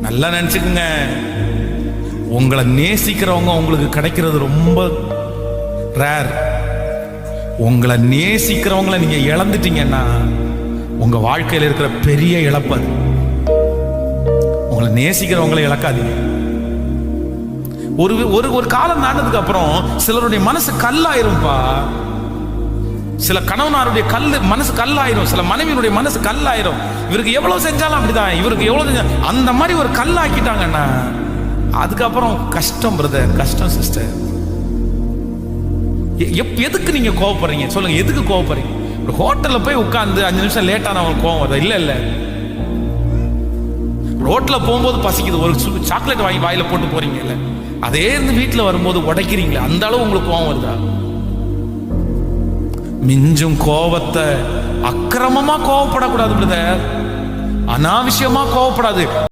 நல்லா நினைச்சுக்குங்க, உங்களை நேசிக்கிறவங்க உங்களுக்கு கிடைக்கிறது ரொம்ப ரேர். உங்களை நேசிக்கிறவங்களை நீங்க இழந்துட்டீங்கன்னா உங்க வாழ்க்கையில் இருக்கிற பெரிய இழப்பு. உங்களை நேசிக்கிறவங்களை இழக்காதீங்க. ஒரு ஒரு ஒரு காலம் தாண்டதுக்கு அப்புறம் சிலருடைய மனசு கல்லாயிரும்பா. சில கணவனாருடைய மனசு கல்லாயிரும், சில மனைவியினுடைய மனசு கல்லாயிரும். இவருக்கு எவ்வளவு செஞ்சாலும் அப்படிதான், இவருக்கு எவ்வளவு செஞ்சாலும் அந்த மாதிரி ஒரு கல்லாக்கிட்டாங்கன்னா அதுக்கப்புறம் கஷ்டம் பிரதர், கஷ்டம் சிஸ்டர். எதுக்கு நீங்க கோவப்படுறீங்க சொல்லுங்க? எதுக்கு கோவப்படுறீங்க? ஒரு ஹோட்டல்ல போய் உட்கார்ந்து 5 நிமிஷம் லேட்டான அவங்களுக்கு கோவம் வருதா? இல்ல இல்ல. ரோட்ல போகும்போது பசிக்குது, ஒரு சாக்லேட் வாங்கி வாயில போட்டு போறீங்கல்ல, அதே இருந்து வீட்டுல வரும்போது உடைக்கிறீங்களா, அந்த அளவு உங்களுக்கு கோவம் வருதா? மிஞ்சும் கோவத்தை அக்கிரமமா கோவப்படக்கூடாது பிரதர், அனாவசியமா கோவப்படாது.